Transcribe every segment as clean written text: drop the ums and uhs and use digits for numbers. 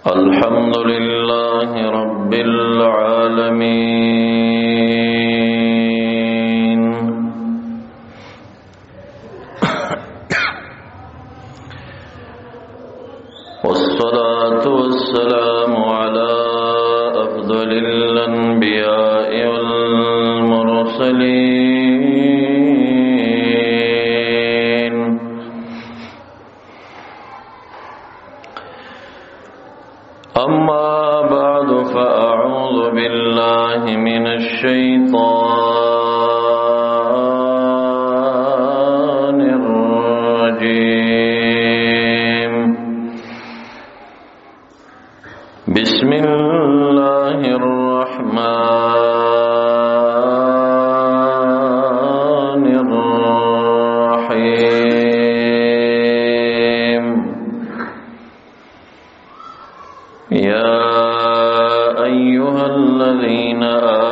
الحمد لله رب العالمين والصلاة والسلام على أفضل الأنبياء والمرسلين أما بعد فأعوذ بالله من الشيطان الرجيم بسم الله الرحمن الرحيم يا أيها الذين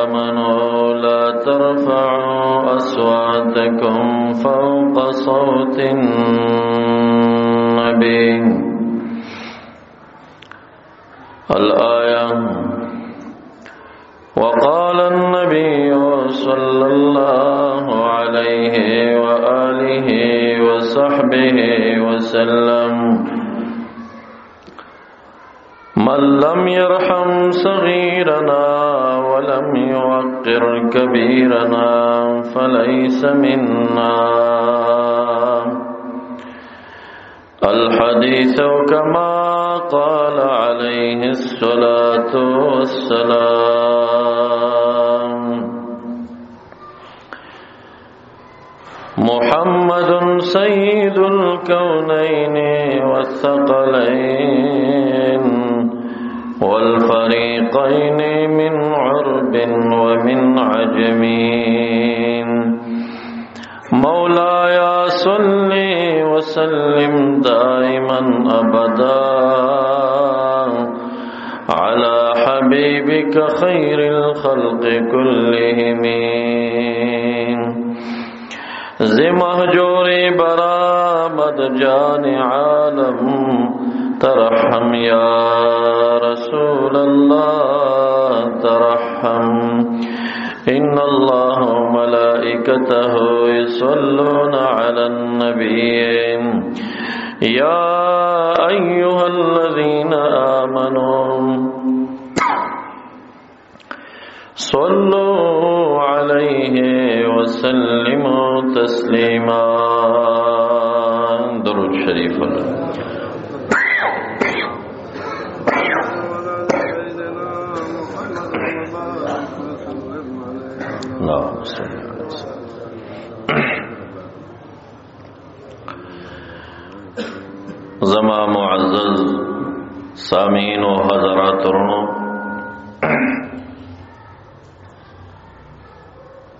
آمنوا لا ترفعوا أصواتكم فوق صوت النبي الآية وقال النبي صلى الله عليه وآله وصحبه وسلم من لم يرحم صغيرنا ولم يوقر كبيرنا فليس منا الحديث كما قال عليه الصلاة والسلام محمد سيد الكونين والثقلين والفريقين من عرب ومن عجم مولاي صل وسلم دائما أبدا على حبيبك خير الخلق كلهم زي مهجوري برامد جان عالم ترحم يا رسول الله ترحم إن الله وملائكته يصلون على النبي يا أيها الذين آمنوا صلوا عليه وسلموا تسليما درود شريف اللهم صل على زما معزز سامعین و حضرات ورنو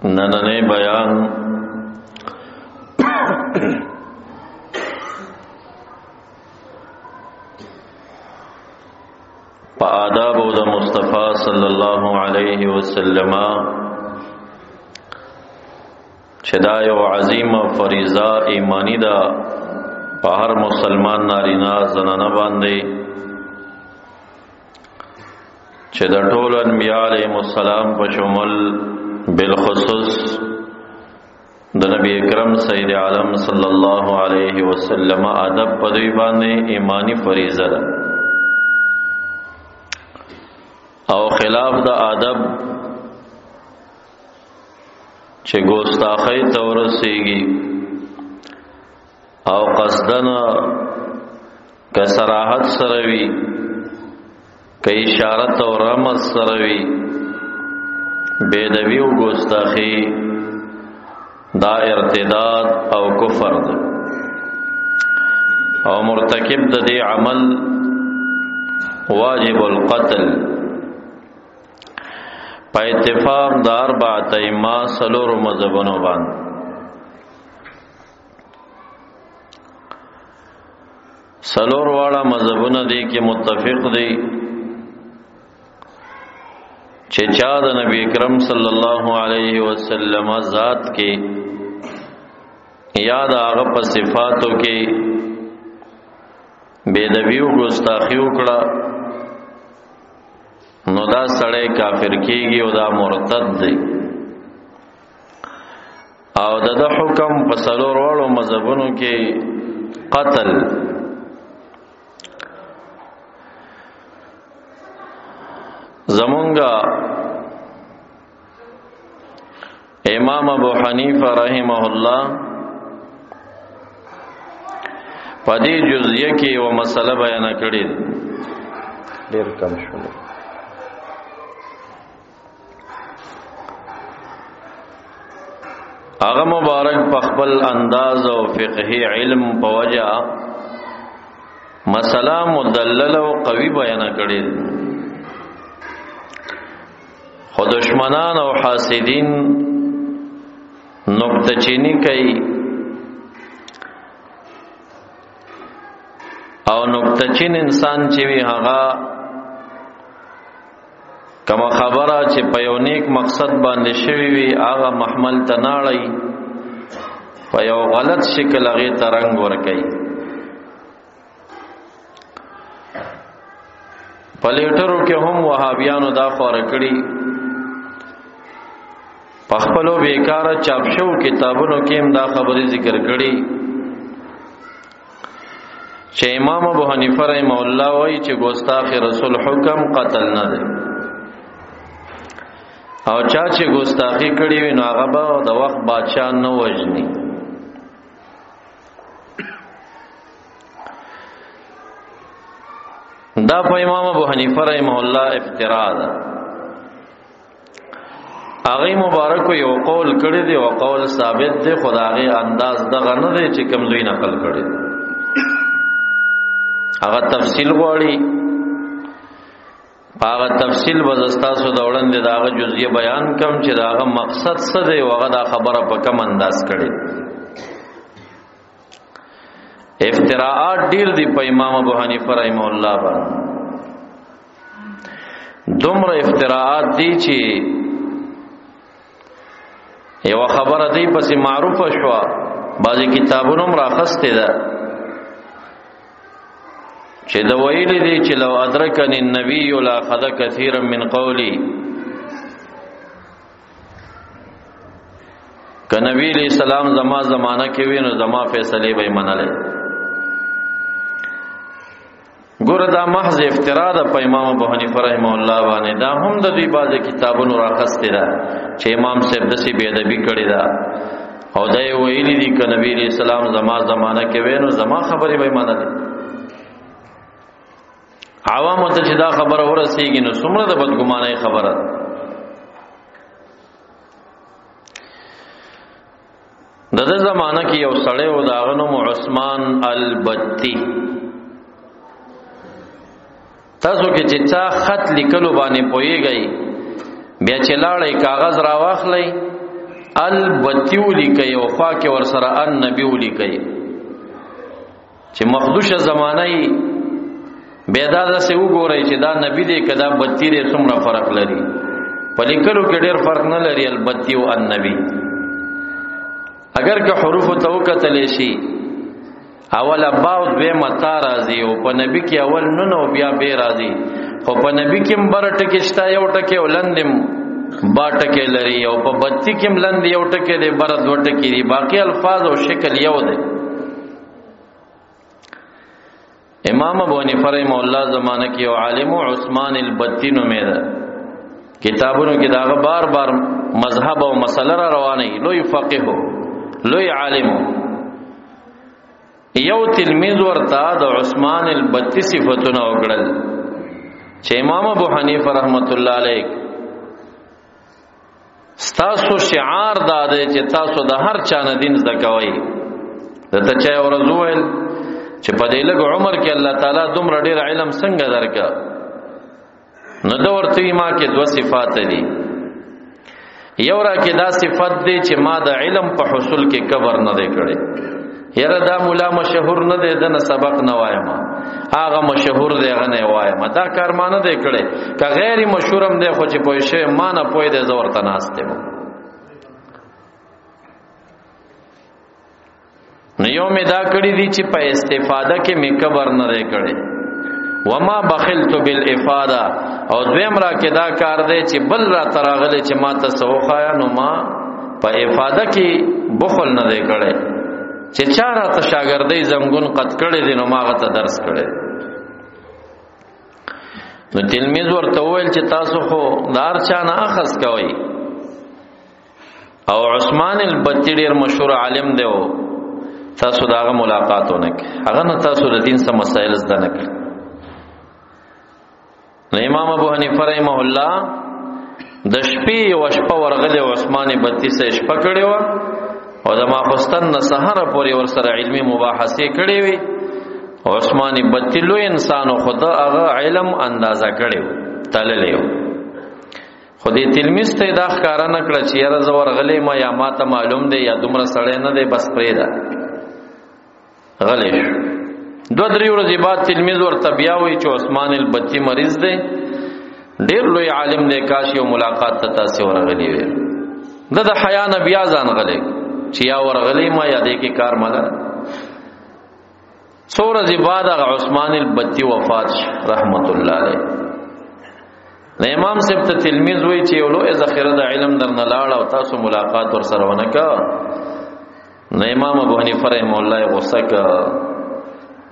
نننے بیان پا آداب دا مصطفیٰ صلی اللہ علیہ وسلم چدای و عظیم فریضہ ایمانی دا پا ہر مسلمان نارینا زنانا باندے چد ټول انبیاء علیہم السلام پا شمول بالخصوص د نبی اکرم سید عالم صلی اللہ علیہ وسلم ادب پدوی باندے ایمانی فریضہ دا او خلاف دا ادب چه گستاخی تورسیگی او قصدن که صراحت سروی که اشارت و رمز سروی بیدوی و گستاخی دا ارتداد او کفر دا او مرتکب دا دی عمل واجب القتل پا اتفاق دا اربعت ایما سلور مذہبونو باند سلور واړه مذهبونه دي کې متفق دي چې چا د نبی کرم صلی الله علیه وسلم ذات کې یا د هغه په صفاتو کې بېدبي او ګستاخي وکړه نو دا سړی کافر کیږي او دا مرتد دی او د حکم په څلور واړو مذهبونو کې قتل. زمونږه امام ابو حنیفه رحمه الله په دې جزئیه کې یو مسله بیان کړې ډېر کم شول. هغه مبارک په خپل انداز او فقهي علم په وجه مسله مدلل او قوي بیان کړې. خو دشمنان او حاسدین نکته چینی کوي او نکته چین انسان چې وی هغه کما خبره چې په یو نیک مقصد باندې شوی وي هغه محمل تناړی په یو غلط شکل هغه ترنګ ورکي. پلیټرو کې هم وهابیانو دا خور کړی په خپلو بیکاره چاپ شو کتابونو کې هم دا خبرې ذکر کړي چې امام ابو حنیفه رحمه الله وایي چې ګستاخ رسول حکم قتل نه دی او چا چې ګستاخی کړي وي نو هغه به د وخت بادشاہ نه وژني. دا په امام ابو حنیفه رحمه الله افتراء ده. هغه مبارک یو قول کړی دی او قول ثابت دی خدای انداز دغه نه دی چې کوم دوی نقل کړي. هغه تفصیل غواړي هغه تفصیل وزستا سو دوړن دی داغه جزئیه بیان کم چې داغه مقصد څه دی او هغه دا خبره په کم انداز کړي. افتراءات ډیر دی په امام ابو حنیفه رحمه الله باندې. دومره افتراءات دي چې یو خبره دی پس معروفه شو بعضی کتابونو راخسته ده چې دا ویل دي چې لو ادرکن النبي لا خذ كثيرا من قولي ک نبی علیہ السلام زمانہ کې وینو زما فیصله به منله. ګور دا محض افتراء ده په امام ابو حنیفه رحمه الله باندې. دا هم د دوی بعضی کتابونو راخسته ده چې امام صاحب دسی بے ادبی کړی دا او دا ویل دي ک نبی علیہ السلام زمانہ کې وینو زما خبره به منله. عوام ته چې دا خبره ورسیږي نو څومره د بدګمانۍ خبره. دغه زمانہ کې یو سړی و داغه نوم عثمان البتی. تاسو کې چې چا خط لیکلو باندې پويږي بیا چې لاړې کاغذ را واخلې البتی ولیکي او خوا کې ور سره ان نبی ولیکي چې مخدوشه زمانہ بیدا دا سے وګورئ چې دا نبی دې کدا بتی دې څومره فرق لري. په لیکلو کې ډېر فرق نه لري البتی او النبی. اگر که حروف تو کتل شي اول باو دوی متا راځي او په نبی کې اول نو بیا به راځي خو په نبی کې بر ټکی شتا یو ټکی ولندم با ټکی لري او په بتی کې لند یو ټکی دې بر دو ټکی دي باقي الفاظ او شکل یو دی. امام ابو حنیفه رحمه الله زمانہ کې یو عالم عثمان البتی نومه ده. کتابونو کې داغه بار بار مذهب او مسله را روانه لوی فقيه لوی عالم. یو تلمیذ ورته د عثمان البتی صفاتونه وکړل چې امام ابو حنیفه رحمت الله علیه ستاسو شعار داده چې تاسو د هر چا نه دین زده کوئ. دته چا ورزوول چې په دې لږ عمر کې الله تعالی دومره ډېر علم څنګه درکا نو دا ورته ما کې دوه صفات دي. یو را کې دا صفت دی چې ما د علم په حصول کې کبر نه دی کړی یره دا مولا مشهور نه دی دنه سبق نه وایم هغه مشهور دی هغه نه وایم دا کار ما نه دی کړی که غیر مشهور هم دی خو چې پوه شوی ما نه پوه دی زه ورته ناست یم نو یو مې دا کړی دی چې په استفاده کې مې کبر نه دی کړی وما بخلت بالافاده او دویم را کې دا کار دی چې بل را تراغلی چې ما ته سوخایا نو ما په افاده کې بخل نه دی کړی چې چا راته شاګردۍ زنګون قط کړی دی نو ما هغه ته درس کړی نو تلمیذ ورته وویل چې تاسو خو دار چا نه اخذ کوئ او عثمان البتی ډېر مشهور عالم دی او تاسو داغه ملاقات ونه کړ هغه نه تاسو د دین څخه مسائل زده نه کړ نو امام ابو حنیفه رحمه الله د شپې او شپه ورغلی عثمان بتی سه شپه کړی و او د ماخستن نه سحر پورې ور سره علمي مباحثه کړې وي عثمان بتی لوی انسان خدا هغه علم اندازه کړو تللی خو دې تلمیذ ته دا ښکارا نه کړ چې یاره زه ورغلی ما یا ماته معلوم دی یا دومره سړی نه دی بس پرېږده غلی شو 2-3 ورځې بعد تلمیذ ورته بیا وایي چې عثمان البتی مریض دی ډېر لوی عالم دی کاش یو ملاقات ته تاسې ورغلی وی د حیا نه بیا ځان غلی چې یا ورغلی ما یا دې کې کار مله څو ورځې بعد هغه عثمان البتی وفات شو رحمت الله علیه د امام صاحب ته تلمیذ وایي چې یو لوی ذخیره د علم درنه لاړه او تاسو ملاقات ورسره ونه کړه نو امام ابو حنیفه رحمه الله غصه کړه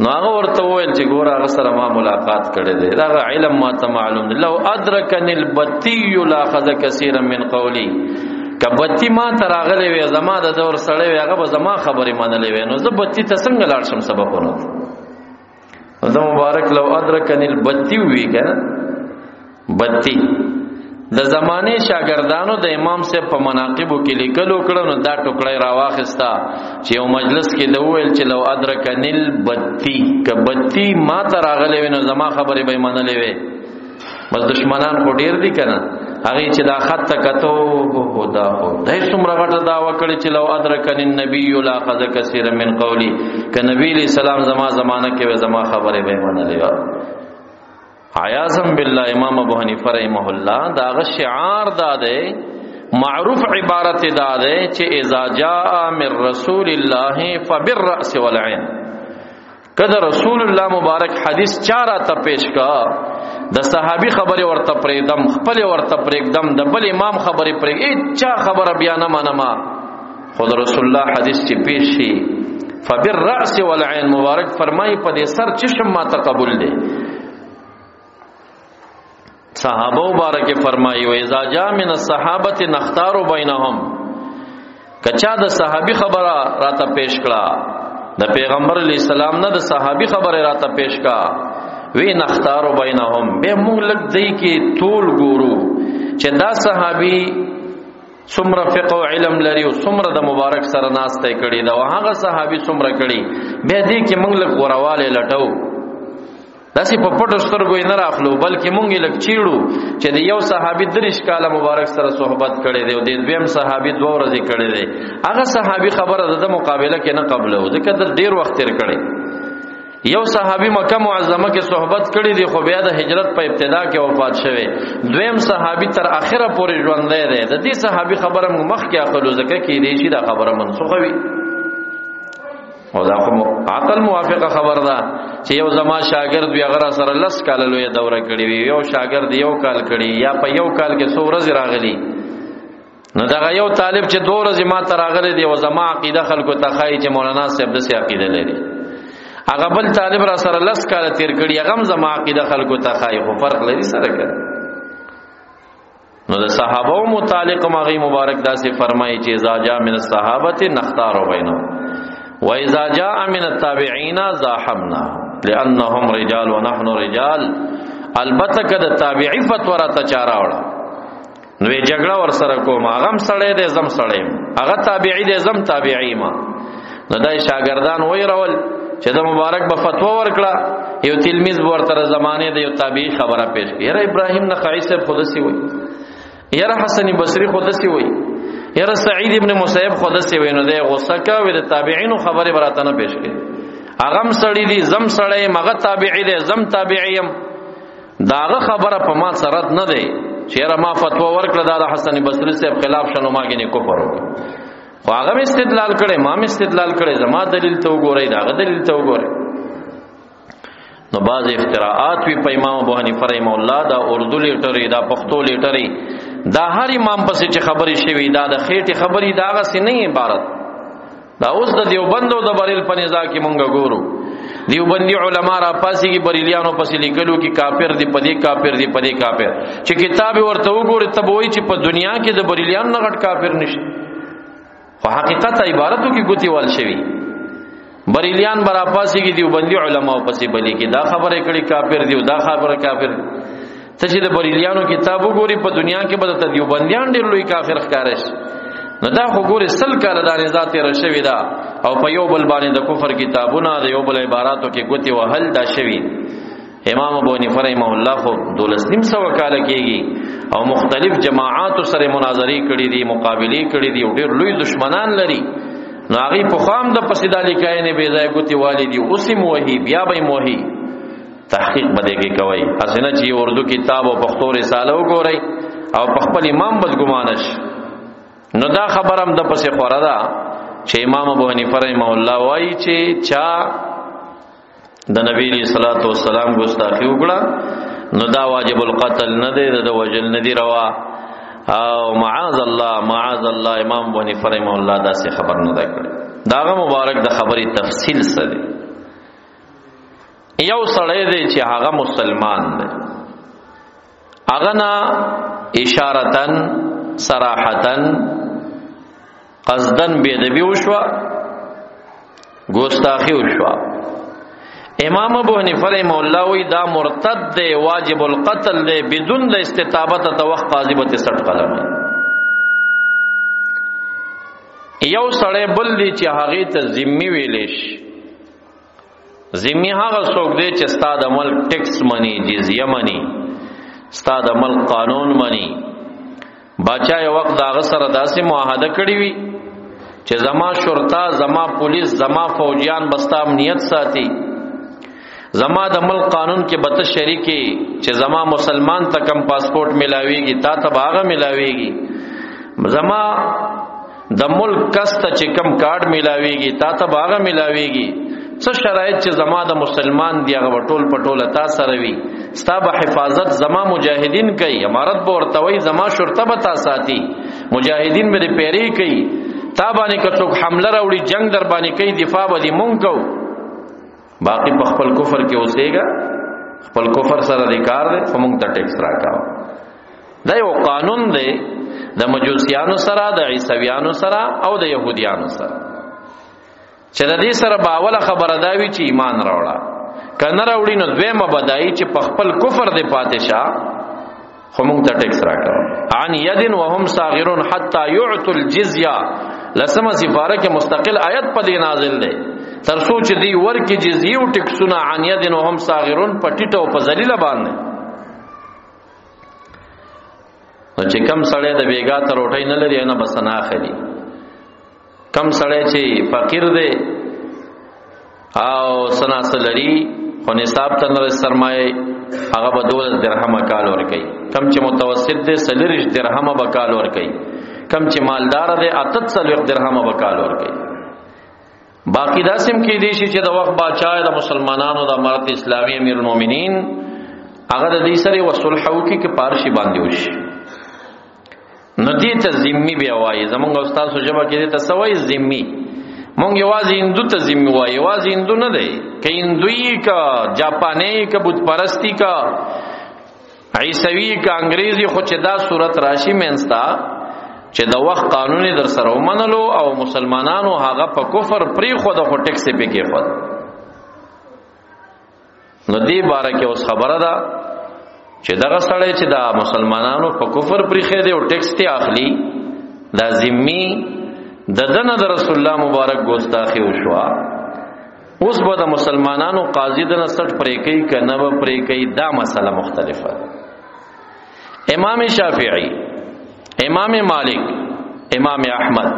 نو هغه ورته وویل چې ګوره هغه سره ما ملاقات کړی دی دا علم ما ته معلوم دی لو ادرکنی البتی لاخذ کثیرا من قولی که بتی ما ته راغلی وی زما د دور سړی وی هغه به زما خبرې منلې وی نو زه بتی ته څنګه لاړ شم سبقونه زه مبارک لو ادرکنی البتی وی کنه بتی د زمانه شاګردانو د امام صاحب په مناقبو کې لیکلو کړه نو دا ټوکړی راواخستا چې یو مجلس کې د ویل چې لو ادرکنل بتی ک بتی ما ته راغلی وینو زما خبرې به منلې وي بس دشمنان خو ډیر دي کنه هغه چې دا خط کتو خدا خو دای څومره غټه دا وکړي چې لو ادرکن النبی لا قد کثیر من قولی ک نبی علیہ السلام زمانہ کې زما خبرې به منلې وي عیاذم بالله امام ابو حنیفه رحمه الله دا شعار داده معروف عبارت داده چې اذا جاء من رسول الله فبالراس والعين کله رسول الله مبارک حدیث چاره ته پیش کا د صحابي خبره ورته پرېدم خپل ورته پرېدم د بل امام خبره پرې چا خبره بیان منما خود رسول الله حدیث چې پیش شي فبالراس والعين مبارک فرمای په دې سر چشم ما تقبل دي صحابه مبارک فرمایي و اذا جاء من الصحابه نختار بينهم کچا د صحابي خبره راته پیش کړه د پیغمبر علی السلام نه د صحابي خبره راته پیش کا وی نختار بينهم به موږ لګ دی کې طول ګورو چې دا صحابي څومره فقه او علم لري او څومره د مبارک سره ناسته کړي دا هغه صحابي څومره کړي به دې کې موږ لګ غورواله لټو داسې په پټو سترګو نه راخلو بلکې مونږ لک چیړو چې د یو صحابي درش کاله مبارک سره صحبت کړي دی او د دویم صحابي 2 ورځې کړي دی هغه صحابي خبره د مقابله کې نه قبله ځکه د ډیر وخت تیر کړي یو صحابي مکه معظمه کې صحبت کړي دی خو بیا د هجرت په ابتدا کې وفات شوه دویم صحابي تر اخره پورې ژوند دی د دې صحابي خبره مخ کې اخلو ځکه کې دی چې دا خبره منسوخه وي او دا خو عقل موافقه خبر ده چې یو زما شاګرد وی هغه سره لس کال لوی دوره کړی وی یو شاګرد یو کال کړی یا په یو کال کې 100 ورځې راغلی نو دا یو طالب چې 2 ورځې ما ته راغلی دی او زما عقیده خلکو ته خای چې مولانا صاحب د سي عقیده لري هغه بل طالب را سره لس کال تیر کړی هغه زما عقیده خلکو ته خای خو فرق لري سره کړ نو د صحابه متعلق ماغي مبارک داسې فرمایي چې اذا جاء من الصحابه نختار بينهم وَإِذَا جَاءَ مِنَ التَّابِعِينَ زَاحَمْنَا لِأَنَّهُمْ رِجَالٌ وَنَحْنُ رِجَالٌ البته کده تابعی فتوا را ته چاره وړه نو جګړه ور سره کوم هغه سړی دې زم سړی هغه تابعی دې زم تابعی ما نو دای شاګردان وای راول چې د مبارک په فتوا ورکړه یو تلمیذ ورته زمانه د یو تابعی خبره پیش کړه یره ابراهیم نخعی صاحب خودسی وای یره حسن بصری خودسی وای یاره سعید ابن مسیب خود سی وینو دی غصه کا وی د تابعین خبره براته نه پیش کړي اغم سړی دی زم سړی مغه تابعی دی زم تابعیم داغه خبره په ما سره نه دی چیرې ما فتوا ورکړه د حسن بصری صاحب خلاف شنو ما کې نه کفر وکړ خو هغه استدلال کړي ما استدلال کړي زما دلیل ته وګورئ داغه دلیل ته وګورئ نو باز افتراءات وی په امام ابو حنیفه رحم الله دا اردو لیټری دا پښتو لیټری دا هر امام پسې چې خبرې شوی دا د خېټه خبرې داغه سي نه عبارت دا اوس د دیوبند او د بریل په نزا کې مونږ ګورو دیوبندی علما را پاسي کې بریلیانو پسې لیکلو کې کافر دی پدې کافر دی پدې کافر چې کتاب ورته وګوري ته وایي چې په دنیا کې د بریلیانو نه غټ کافر نشي خو حقیقت عبارتو کې ګوتی وال شوی بریلیان برا پاسي کې دیوبندی علما پسې بلی کې دا خبره کړي کافر دی دا خبره کافر ته چې د بریلیانو کتاب وګوري په دنیا کې به د دیوبندیان ډېر لوی کافر ښکارش نو دا خو ګوري سل کاله د ذات رشوی دا او په یو بل باندې د کفر کتابونه د یو بل عباراتو کې ګوتی وهل دا شوی امام ابو حنیفه رحمه الله خو 12 کاله کېږي او مختلف جماعات سره مناظری کړي دي مقابله کړي دي او ډېر لوی دشمنان لري نو هغه په خام د پسیدا لیکای نه بے ځای ګوتی والدي اوسې موهي بیا به موهي تحقیق بده کې کوي حسنه چې اردو کتاب او پښتو رساله وګورئ او په خپل امام بدګمانش نو دا خبرم د پسې خورا ده چې امام ابو حنیفه رحمه الله وایي چې چا د نبی صلی الله علیه وسلم ګستاخی وکړه نو دا واجب القتل نه دی د وجل نه دی روا او معاذ الله امام ابو حنیفه رحمه الله دا څه خبر نه ده کړی داغه مبارک د خبرې تفصیل سره یو سړی دی چې هغه مسلمان دی هغه نه اشارتن صراحتن قصدن بيدبي وشوا ګستاخی وشوا امام ابو حنیفه رحمه الله وی دا مرتد دی واجب القتل دی بدون د استتابت توخ قاضی به 60 قلم یو سړی بل دی چې هغه ته ذمي ویلیش ذمي هغه څوک دی چې ستاد عمل ټیکس منی جزیه منی ستاد عمل قانون منی باچا یو وخت داغه سره داسې معاهده کړی وي چې زما شرطه زما پولیس زما فوجیان بستا امنیت ساتي زما د ملک قانون کې بت شریکی چې زما مسلمان ته کم پاسپورت ملاويږي تا ته باغه ملاويږي زما د ملک کست چې کم کارت ملاويږي تا ته باغه ملاويږي څه شرایط چې زما د مسلمان دی هغه ټول پټول تا سره وي ستا به حفاظت زما مجاهدین کوي امارت به ورتوي زما شرطه به تا ساتي مجاهدین به پیری کوي تا باندې کڅوک حمله راوړي جنگ در باندې کوي دفاع به دي مونږ کو باقی په خپل کفر کې اوسېګا خپل کفر سره د کار دی خو مونږ ته ټیکس راکاو دا یو قانون دی د مجوسیانو سره د عیسویانو سره او د يهوديانو سره چې د دې سره باوله خبره دا وی چې ایمان راوړه کنه راوړي نو دویمه بدایي چې په خپل کفر دی پاتشاه خو مونږ ته ټیکس راکاو عن یدن وهم صاغرون حتا يعطوا الجزيه لسمه سفاره کې مستقل آیت په دې نازل دی تر سوچ دی ورکی جزیه او ټیکسونه عن یدن وهم صاغرون پټیټو په ذلیل باندې نو چې کم سړی د بیګا ته روټۍ نه لري نه بس نه اخلي کم سړی چې فقیر دی او سناسل لري خو نصاب ته نه سرمایه هغه به 12 درهم کال ور کوي کم چې متوسط دی 30 درهم به کال ور کوي کم چې مالدار دی 8 درهم به کال ور کوي باقی داسم کې دي چې د وخت بادشاہ د مسلمانانو د امارت اسلامي امیر المؤمنین هغه د دې سره وصلح وکي کې پارشي باندې وشي ندی ته ذمي بیا وایي زمونږ استاد سوجبه کې ته سوي ذمي مونږ یوازې هندو ته ذمي وایي یوازې هندو نه دی که هندوی کا جاپانی کا بت پرستی کا عیسوی کا انګریزي خو چې دا صورت راشي مینستا چې د وخت قانوني در سره ومنلو او مسلمانانو هغه په کفر پری خو د ټیکس په کې خو نو دی بارکه اوس خبره ده چې دغه سړی چې دا مسلمانانو په کفر پری خې دی او ټیکس ته اخلي دا ذمي د دنه د رسول الله مبارک ګستاخی وشوا اوس به د مسلمانانو قاضي د 60 پرې کوي کنه به پرې کوي دا مسله مختلفه امام شافعی امام مالک امام احمد.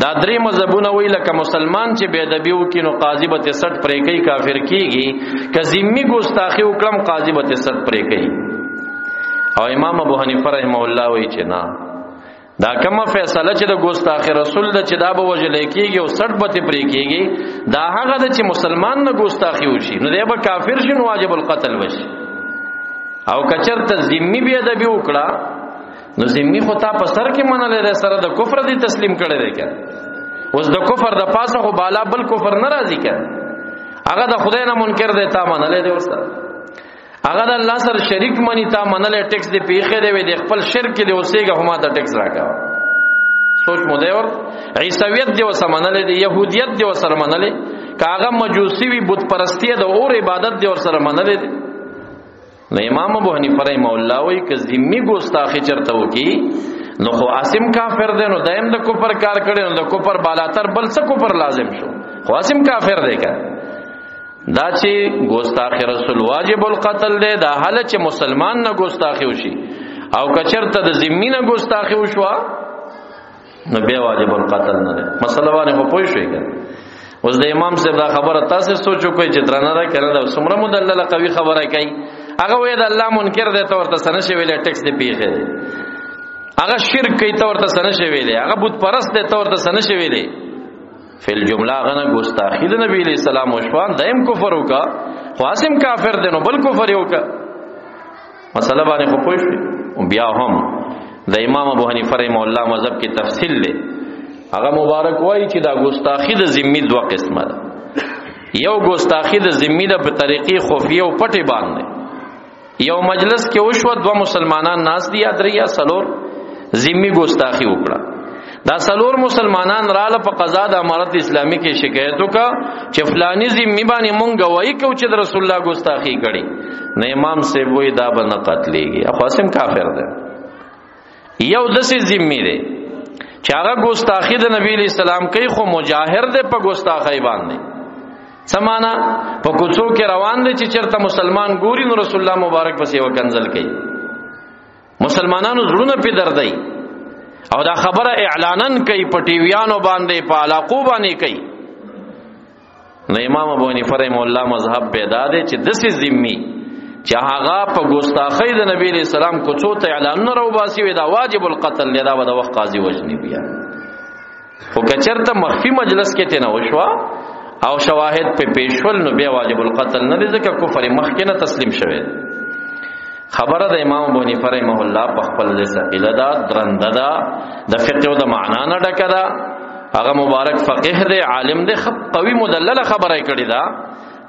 دا درې مذهبونه وی لکه مسلمان چې بے ادبی وکړي نو قاضي به 63 پرې کوي کافر کیږي، که ذمی ګستاخی وکړم قاضي به 63 پرې کوي. او امام ابو حنیفه رحمه الله وی چې نه، دا کومه فیصله چې د ګستاخی رسول د چې دا به وجل کیږي او 60 به پرې کیږي، دا هغه د چې مسلمان نه ګستاخی وشي نو دی به کافر شي نو واجب القتل وشي. او کچرته ذمی بے ادبی وکړه نو ذمی خو تا په سر کې منلې سره د کفر دی تسلیم کړي دی که اوس د کفر د پاسه خو بالا بل کفر ناراضي که هغه د خدای نه منکر دی تا منلې دی ورسره، هغه د الله سره شریک منی تا منلې ټیکس دی پیخې دی وي د خپل شرک دی اوسېګه هم ته ټیکس راکا. سوچ مو دی ور عیسویت دی وسه منلې دی، يهودیت دی وسره منلې، کاغه مجوسی وی بت پرستی د اور عبادت دی ورسره منلې دی. نو امام ابو حنیفه رحمه الله وی که ذمی ګستاخی چرته وکي نو خو اسیم کافر دی، نو دایم د کفر کار کړي نو د کفر بالاتر بل څه کفر لازم شو، خو اسیم کافر دی که دا چې ګستاخی رسول واجب القتل دی. دا حاله چې مسلمان نه ګستاخی وشي او کچرته د ذمی نه ګستاخی وشوا نو بیا واجب القتل نه دی. مسله باندې خو پوه شئ که اوس د امام صاحب دا خبره تاسو سوچو کوی چې درنه ده کنه دا څومره مدلله قوي خبره کوي. هغه وې د الله منکر دی ته ورته سنه شي ویلې ټیکس دی پیخه دی، هغه شرک کوي ته ورته سنه شي ویلې، هغه بت پرست دی ته ورته سنه شي ویلې. فل جمله غنه ګستاخی د نبی علیہ السلام وشوان دایم کفر وکا خاصم کافر دی نو بل کفر وکا. مسله باندې خو پوه شئ. بیا هم د امام ابو حنیفه رحمه الله مذهب کې تفصیل دی، هغه مبارک وایي چې دا ګستاخی د ذمی دوه قسمه ده. یو ګستاخی د ذمی د په طریقې خفیه او پټه باندې یو مجلس کې وشو دو مسلمانان ناس دي یا دریا سلور ذمی ګستاخی وکړه، دا سلور مسلمانان رااله په قضا د امارت اسلامی کې شکایت وکړه چې فلانی ذمی باندې مونږ گواہی کوي چې رسول الله ګستاخی کړي. نه امام سے وې دا به نه قتلېږي، اخواسم کافر ده. یو دسي ذمی ده چې هغه ګستاخی د نبی علیہ السلام کوي خو مجاهر ده په ګستاخی باندې. سمانا په کوڅو کې روان دي چې چرته مسلمان ګوري نو رسول الله مبارک پسې وکنزل کوي، مسلمانانو زړونه په دردای او دا خبره اعلانن کوي په ټیویانو باندې په علاقو باندې کوي. نو امام ابو حنیفه رحمه الله مذهب پیدا دی چې دسي ذمی چې هغه په ګستاخی د نبی علیہ السلام کوڅو ته اعلان نه راوباسي وي دا واجب القتل دا د وخت قاضي وجنی بیا. خو کچرته مخفي مجلس کې ته نه وشوا او شواهد په پیشول نو بیا واجب القتل نه دي ځکه کفر مخکې نه تسلیم شوی. خبره د امام ابو حنیفه رحمه الله په خپل ثقيله دا درنده دا د فقه او د معنا نه ډکه دا، هغه مبارک فقيه دی عالم دی قوي مدلله خبره کړی دا.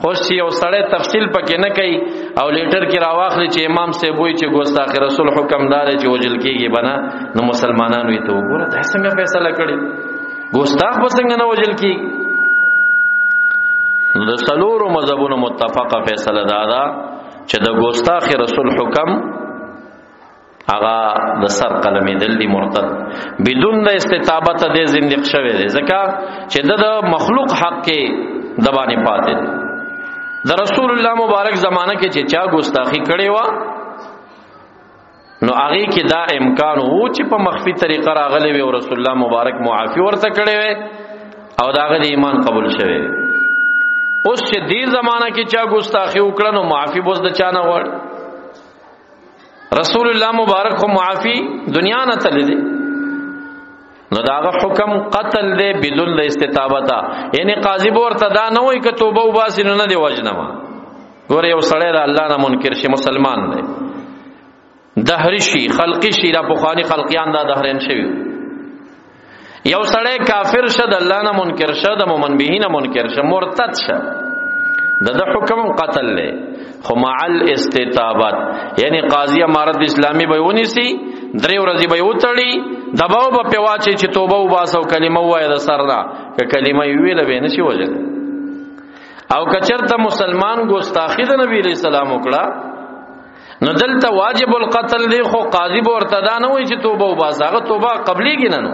خو چې یو سړی تفصیل پکې نه کوي او لیټر کې راواخلي چې امام صاحب وایي چې ګستاخی رسول حکم دار چې وجل کېږي بنا نو مسلمانانو یې ته وګوره دا څنګه فیصله کړي ګستاخ به څنګه نه وجل کېږي. نو د سلورو مذهبونو متفقه فیصله دادا چې د ګستاخی رسول حکم هغه د سر قلمې دل دی مرتد بدون د استتابت د زندق شوی دی ځکه چې د مخلوق حق کې دبانې پاتې دی. د رسول الله مبارک زمانہ کې چې چا ګستاخی کړي وا نو هغه کې دا امکان وو چې په مخفي طریقه راغلی وي او رسول الله مبارک معافي ورته کړي وي او داغه د ایمان قبول شوی. اوس چې دې زمانہ کې چا ګستاخی وکړه نو معافي بوز د چا نه وړ. رسول الله مبارک خو معافي دنیا نه تل دي نو داغه حکم قتل دی بدون د استتابتا، یعنی قاضي ورته دا نه وای ک توبه وباسي نه دی وجنما. ګوره یو سړی د الله نه منکر شي مسلمان دی دهری شي خلقی شي را بخاری خلقیان دا دهرین شوی. یو سړی کافر شه د الله نه منکر شه د مومن به نه منکر شه مرتد شه د حکم قتل له خو مع الاستتابت، یعنی قاضی امارت اسلامی به ونیسی درې ورځې به وتړي دباو به پیواچي چې توبه وباسو کلمه وای د سرنا ک کلمه ویل به نشي وجل. او کچرته مسلمان ګستاخی د نبی علیہ السلام وکړه نو دلته واجب القتل دی خو قاضی به ورته دا نه وای چې توبه وباسه، هغه توبه قبليږي نه نو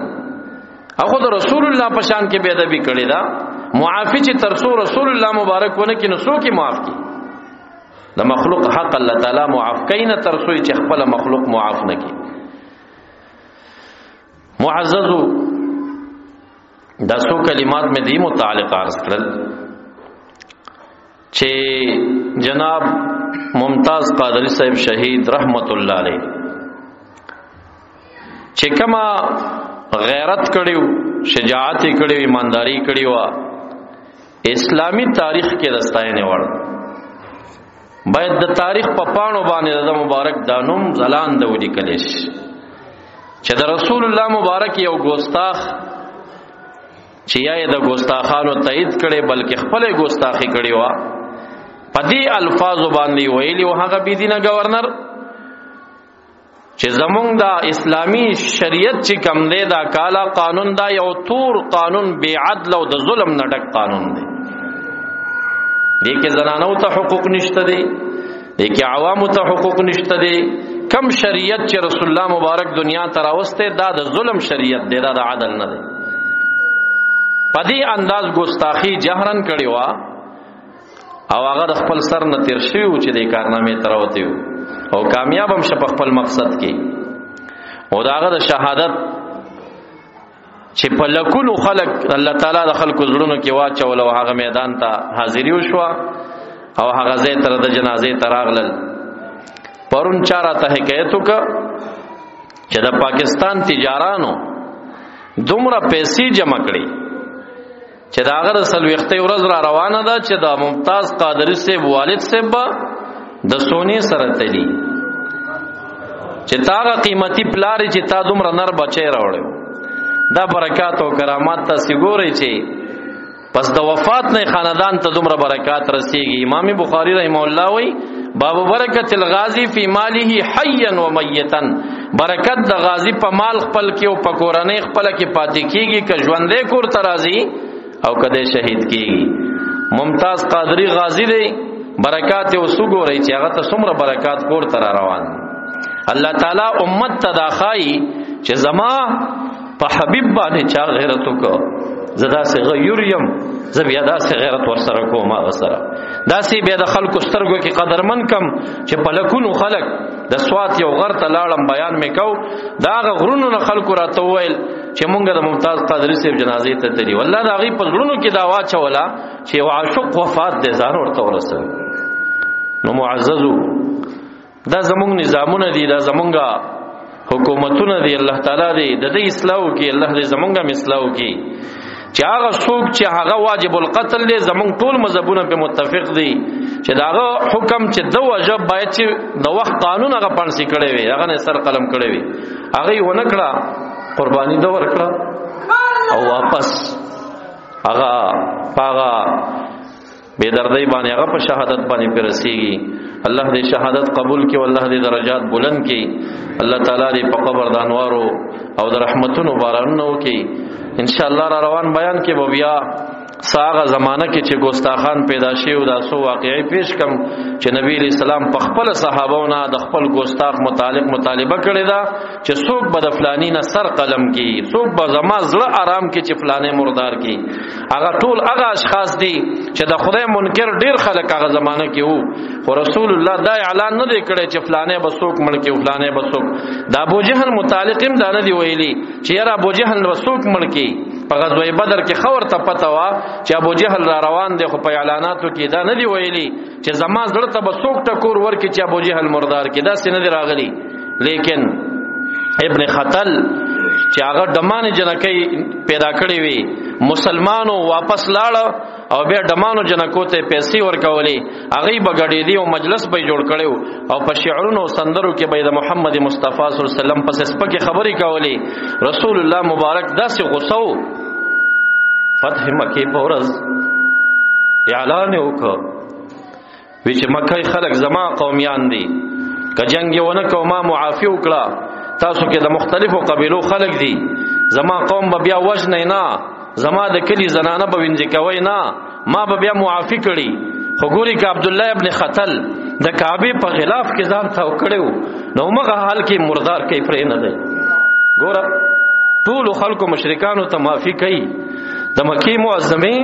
هغه د رسول الله په شان کې بے ادبی کړی دا معافی چې ترسو رسول الله مبارک ونه کې نو سو کې معاف کی د مخلوق حق الله تعالی معاف کین ترسو چې خپل مخلوق معاف نه کی. معزز دا سو کلمات میں دی متعلق عرض کرل چې جناب ممتاز قادری صاحب شهید رحمت الله علیه چې کما غیرت کړیو، شجاعت کړیو، ایمانداری کړیو، اسلامی تاریخ کې دستاینه وړ باید د تاریخ په پاڼو باندې د مبارک دانوم زلان د ودی کلیش چې د رسول الله مبارک یو ګستاخ چې یا د ګستاخانو تایید کړي بلکې خپل ګستاخی کړي وا پدې الفاظ باندې ویلی او هغه بي دینه گورنر چې زمونږ دا اسلامی شریعت چې کم دی دا کالا قانون دا یو تور قانون بی عدل او د ظلم نه ډک قانون دی. دې کې زنانو ته حقوق نشته دي، دې کې عوامو ته حقوق نشته دي. کم شریعت چې رسول الله مبارک دنیا ته راوسته دا د ظلم شریعت دی، دا د عدل نه دی. پدې انداز ګستاخی جهرن کړي وا او هغه د خپل سر نه تیر شوی چې د کارنامې تراوته او کامیاب هم شپ خپل مقصد کې او داغه د شهادت چې په لکونو خلق الله تعالی د خلکو زړونو کې واچول او هغه میدان ته حاضری وشو او هغه زې تر د جنازې تراغلل. پرون چاره ته حکایت وک چې د پاکستان تجارانو دومره پیسې جمع کړي چې دا هغه سلوخته ورځ را روانه ده چې د ممتاز قادری صاحب والد صاحب د سونی سره تلی چې تاغه قیمتي پلاری چې تا دومره نر بچی راوړو دا برکات او کرامات ته سګوري چې پس د وفات نه خاندان ته دومره برکات رسیږي. امام بخاری رحمه الله وی باب برکت الغازی فی ماله حیا و میتا، برکت د غازی په مال خپل کې او په کورنۍ خپل کې پاتې کیږي که ژوندې کور ترازی او کده شهید کیږي. ممتاز قادری غازی دی، برکات او سګوري چې هغه ته څومره برکات کور تر روان. الله تعالی امت تداخای چې زما په حبیب باندې چا غیرت وکړه زدا سه غیوریم زبیا دا سه غیرت ور سره کوم هغه سره دا سه بیا د خلکو سترګو کې قدرمن کم چې په لکونو خلک د سوات یو غر ته لاړم بیان میکاو دا غرونو نه خلکو راته ویل چې مونږ د ممتاز قادری صاحب جنازې ته تللی والله دا غي په غرونو کې دا واچولا چې عاشق وفات دې ځان ورته ورسره. نو معززو دا زمونږ نظامونه دي، دا زمونږه حکومتونه دي، الله تعالی دې د دې اصلاح وکړي، الله دې زمونږه اصلاح وکړي چې هغه څوک چې هغه واجب القتل دي زمونږ ټول مذهبونه په متفق دي چې داغه حکم چې د واجب باید چې د وخت قانون هغه پانسي کړي وي هغه نه سر قلم کړي وي هغه ونه کړه قرباني دو ورکړه او واپس هغه پاغه بے دردی باندې هغه په شهادت باندې پرسیږي. الله دې شهادت قبول کړي او الله دې درجات بلند کړي. الله تعالی دې په قبر د انوارو او د رحمتونو بارانونه وکړي. ان شاء الله را روان بیان کې به بیا ساغه زمانہ کې چې ګستاخان پیدا شي او دا سو واقعي پیش کم چې نبی علیہ السلام په خپل صحابهونو د خپل ګستاخ متعلق مطالبه کړی دا چې څوک به د فلانی نه سر قلم کی، څوک به زما زړه آرام کی چې فلانه مردار کی. هغه ټول هغه اشخاص دي چې د خدای منکر ډیر خلک هغه زمانہ کې وو خو رسول الله دا اعلان نه دی کړی چې فلانه به څوک مړ کی او فلانه به څوک. دا ابو جهل متعلق هم دا نه دی ویلي چې یاره ابو جهل به څوک مړ کی. په غزوه بدر کې خبر ته پته وا چې ابو جهل را روان دی خو په اعلاناتو کې دا نه دی ویلي چې زما زړه ته به څوک ټکور ورکړي چې ابو جهل مردار کې دا څه نه دی راغلی. لیکن ابن خطل چې هغه دمانه جنکې پیدا کړې وي مسلمانو واپس لاړ او بیا دمانو جنکو ته پیسې ورکولې هغه بغړې دی او مجلس به جوړ کړو او په شعرونو او سندرو کې به د محمد مصطفی صلی الله علیه وسلم پس سپکه خبرې کولې. رسول الله مبارک داسې غوسو فتح مکه په ورځ اعلان وکړ چې مکه خلک زما قومیان دي که جنگ یې ونه کومه معافي وکړه تاسو کې د مختلفو قبیلو خلک دي زما قوم به بیا وجنه نه زما د کلی زنانه به وینځ کوي نه ما به بیا معافي کړي. خو ګوري ک عبد الله ابن خطل د کعبه په غلاف کې ځان تاو کړو نو مغه حال کې مردار کې پرې نه دی. ګوره ټول خلکو مشرکانو ته معافي کوي. د مکی معظمه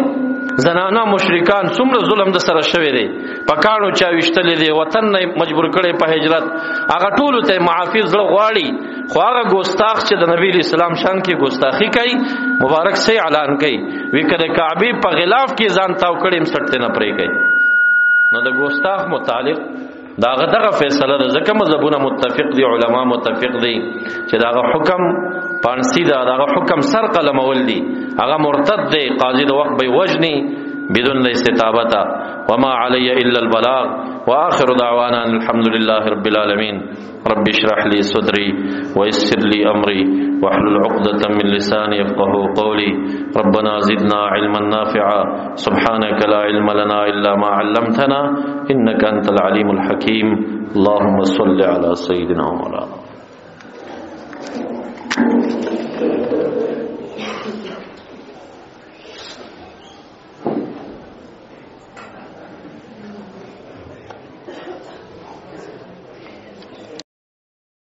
زنانه مشرکان څومره ظلم د سره شوی دی، پکانو چا وشتلې دی، وطن نه مجبور کړي په هجرت، هغه ټول ته معافي زړه غواړي، خو هغه ګستاخ چې د نبی اسلام شان کې ګستاخی کوي مبارک سي اعلان کوي وی کړه کعبه په غلاف کې ځان تاو کړي سټته نه پرې کوي. نو د ګستاخ متعلق دغه فیصله ځکه مذهبونه متفق دي، علما متفق دي چې دغه حکم پانسی دغه حکم سر قلمول دي، هغه مرتد دی، قاضي د وخت به وجني بدون استتابه. وما علي الا البلاغ واخر دعوانا الحمد لله رب العالمين. رب اشرح لي صدري ويسر لي امري واحلل عقدة من لساني يفقهوا قولي. ربنا زدنا علما نافعا سبحانك لا علم لنا الا ما علمتنا انك انت العليم الحكيم. اللهم صل على سيدنا مولانا.